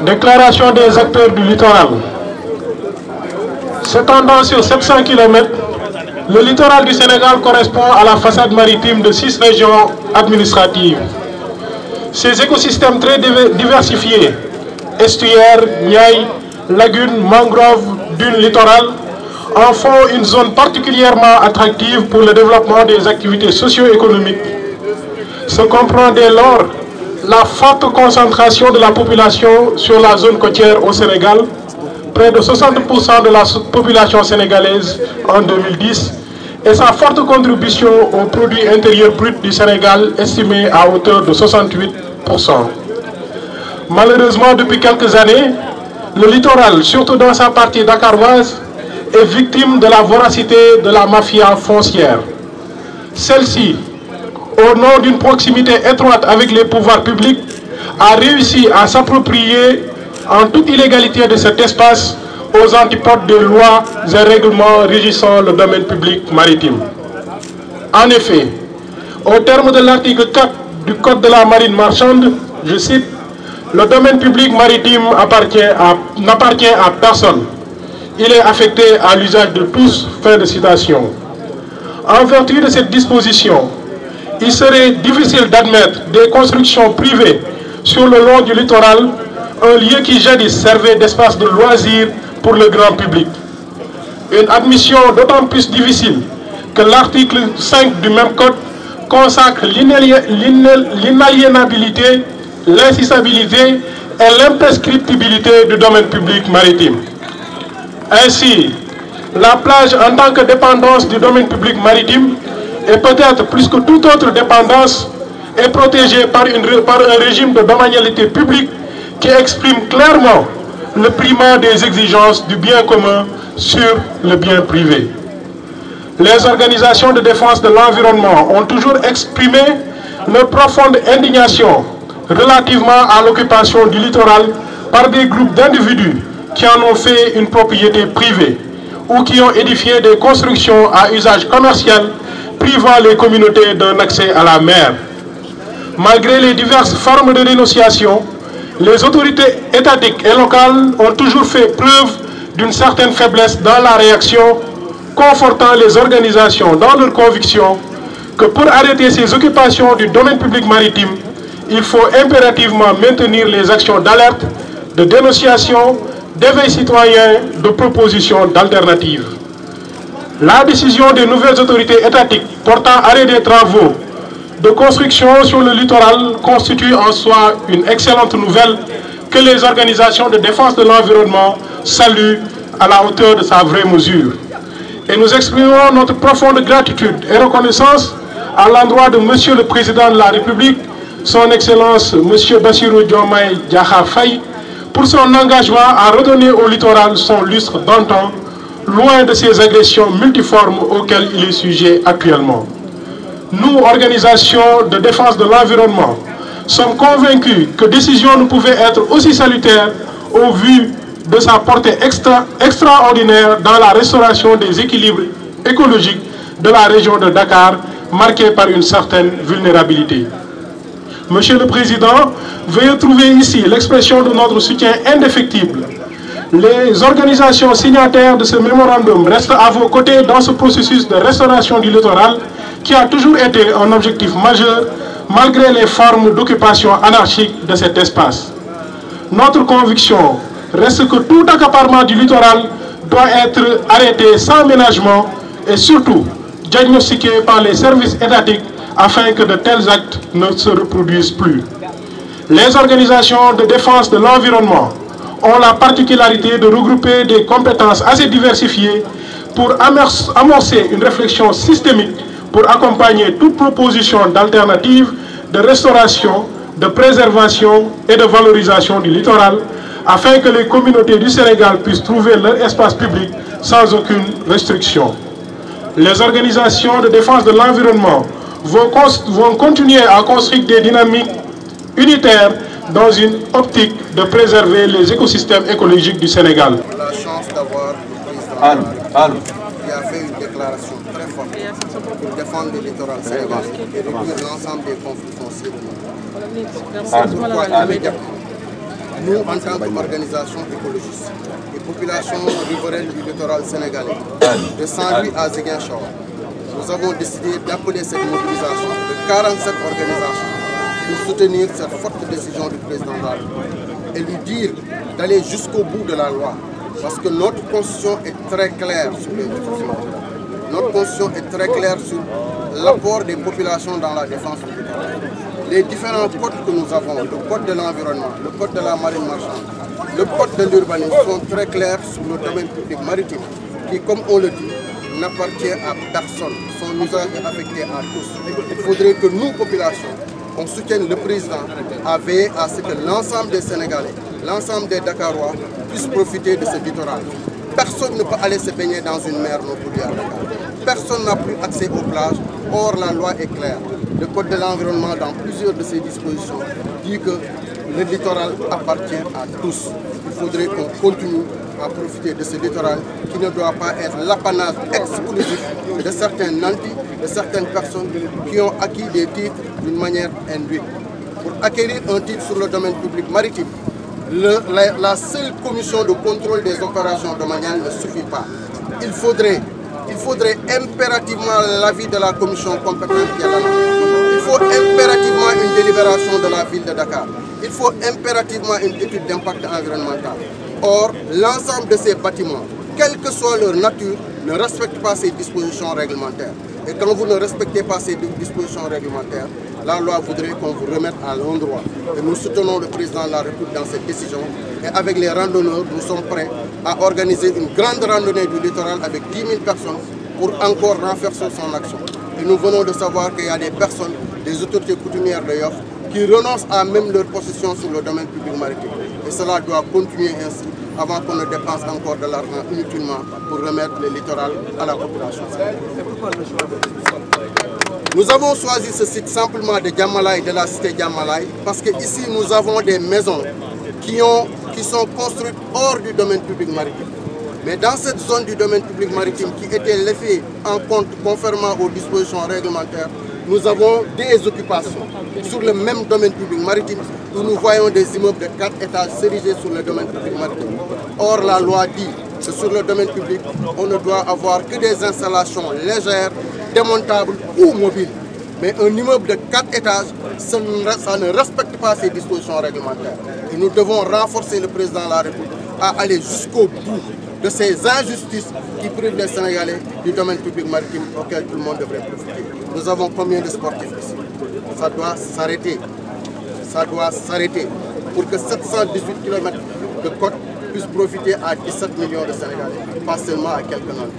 Déclaration des acteurs du littoral. S'étendant sur 700 km, le littoral du Sénégal correspond à la façade maritime de 6 régions administratives. Ces écosystèmes très diversifiés, estuaires, niayes, lagunes, mangroves, dunes littorales, en font une zone particulièrement attractive pour le développement des activités socio-économiques. Se comprend dès lors la forte concentration de la population sur la zone côtière au Sénégal, près de 60% de la population sénégalaise en 2010, et sa forte contribution au produit intérieur brut du Sénégal estimé à hauteur de 68%. Malheureusement, depuis quelques années, le littoral, surtout dans sa partie dakaroise, est victime de la voracité de la mafia foncière. Celle-ci, au nom d'une proximité étroite avec les pouvoirs publics, a réussi à s'approprier en toute illégalité de cet espace aux antipodes des lois et règlements régissant le domaine public maritime. En effet, au terme de l'article 4 du Code de la marine marchande, je cite, « Le domaine public maritime n'appartient à personne. Il est affecté à l'usage de tous. » Fin de citation. En vertu de cette disposition, il serait difficile d'admettre des constructions privées sur le long du littoral, un lieu qui jadis servait d'espace de loisirs pour le grand public. Une admission d'autant plus difficile que l'article 5 du même code consacre l'inaliénabilité, l'insaisissabilité et l'imprescriptibilité du domaine public maritime. Ainsi, la plage en tant que dépendance du domaine public maritime et peut-être plus que toute autre dépendance est protégée par un régime de domanialité publique qui exprime clairement le primat des exigences du bien commun sur le bien privé. Les organisations de défense de l'environnement ont toujours exprimé leur profonde indignation relativement à l'occupation du littoral par des groupes d'individus qui en ont fait une propriété privée ou qui ont édifié des constructions à usage commercial privant les communautés d'un accès à la mer. Malgré les diverses formes de dénonciation, les autorités étatiques et locales ont toujours fait preuve d'une certaine faiblesse dans la réaction, confortant les organisations dans leur conviction que pour arrêter ces occupations du domaine public maritime, il faut impérativement maintenir les actions d'alerte, de dénonciation, d'éveil citoyen, de proposition d'alternatives. La décision des nouvelles autorités étatiques portant arrêt des travaux de construction sur le littoral constitue en soi une excellente nouvelle que les organisations de défense de l'environnement saluent à la hauteur de sa vraie mesure. Et nous exprimons notre profonde gratitude et reconnaissance à l'endroit de Monsieur le Président de la République, Son Excellence Monsieur Bassirou Diomaye Diakhar Faye, pour son engagement à redonner au littoral son lustre d'antan, loin de ces agressions multiformes auxquelles il est sujet actuellement. Nous, organisations de défense de l'environnement, sommes convaincus que décision ne pouvait être aussi salutaire au vu de sa portée extraordinaire dans la restauration des équilibres écologiques de la région de Dakar, marquée par une certaine vulnérabilité. Monsieur le Président, veuillez trouver ici l'expression de notre soutien indéfectible. Les organisations signataires de ce mémorandum restent à vos côtés dans ce processus de restauration du littoral qui a toujours été un objectif majeur malgré les formes d'occupation anarchique de cet espace. Notre conviction reste que tout accaparement du littoral doit être arrêté sans ménagement et surtout diagnostiqué par les services étatiques afin que de tels actes ne se reproduisent plus. Les organisations de défense de l'environnement ont la particularité de regrouper des compétences assez diversifiées pour amorcer une réflexion systémique pour accompagner toute proposition d'alternative, de restauration, de préservation et de valorisation du littoral afin que les communautés du Sénégal puissent trouver leur espace public sans aucune restriction. Les organisations de défense de l'environnement vont continuer à construire des dynamiques unitaires dans une optique de préserver les écosystèmes écologiques du Sénégal. La chance d'avoir le président qui a fait une déclaration très forte pour défendre le littoral sénégalais et réduire l'ensemble des conflits fonciers du monde. C'est pourquoi immédiatement nous, en tant qu'organisation écologiste et population riveraine du littoral sénégalais, de Saint-Louis à Ziguinchor, nous avons décidé d'appeler cette mobilisation de 47 organisations pour soutenir cette forte décision du président de la République et lui dire d'aller jusqu'au bout de la loi. Parce que notre constitution est très claire sur les ressources. Notre constitution est très claire sur l'apport des populations dans la défense du littoral. Les différents codes que nous avons, le code de l'environnement, le code de la marine marchande, le code de l'urbanisme sont très clairs sur le domaine public maritime qui, comme on le dit, n'appartient à personne. Son usage est affecté à tous. Il faudrait que nous, populations, on soutienne le président à veiller à ce que l'ensemble des Sénégalais, l'ensemble des Dakarois puissent profiter de ce littoral. Personne ne peut aller se baigner dans une mer non polluée à Dakar. Personne n'a plus accès aux plages. Or, la loi est claire. Le code de l'environnement, dans plusieurs de ses dispositions, dit que le littoral appartient à tous. Il faudrait qu'on continue à profiter de ce littoral qui ne doit pas être l'apanage exclusif de certains nantis, de certaines personnes qui ont acquis des titres d'une manière induite. Pour acquérir un titre sur le domaine public maritime, la seule commission de contrôle des opérations domaniales ne suffit pas. Il faudrait impérativement l'avis de la commission compétente qui est là. Il faut impérativement une délibération de la ville de Dakar. Il faut impérativement une étude d'impact environnemental. Or, l'ensemble de ces bâtiments, quelle que soit leur nature, ne respectent pas ces dispositions réglementaires. Et quand vous ne respectez pas ces dispositions réglementaires, la loi voudrait qu'on vous remette à l'endroit. Et nous soutenons le président de la République dans cette décision. Et avec les randonneurs, nous sommes prêts à organiser une grande randonnée du littoral avec 10 000 personnes pour encore renforcer son action. Et nous venons de savoir qu'il y a des personnes, des autorités coutumières de Yoff, qui renoncent à même leur possession sur le domaine public maritime. Et cela doit continuer ainsi avant qu'on ne dépense encore de l'argent inutilement pour remettre le littoral à la population. Nous avons choisi ce site simplement de Diamalaye, de la cité Diamalaye, parce qu'ici nous avons des maisons qui sont construites hors du domaine public maritime. Mais dans cette zone du domaine public maritime qui était laissée en compte conformément aux dispositions réglementaires, nous avons des occupations sur le même domaine public maritime où nous voyons des immeubles de 4 étages érigés sur le domaine public maritime. Or, la loi dit que sur le domaine public, on ne doit avoir que des installations légères, démontables ou mobiles. Mais un immeuble de 4 étages, ça ne respecte pas ces dispositions réglementaires. Et nous devons renforcer le président de la République à aller jusqu'au bout de ces injustices qui privent les Sénégalais du domaine public maritime auquel tout le monde devrait profiter. Nous avons combien de sportifs ici? Ça doit s'arrêter. Ça doit s'arrêter pour que 718 km de côte puissent profiter à 17 millions de Sénégalais, pas seulement à quelques noms.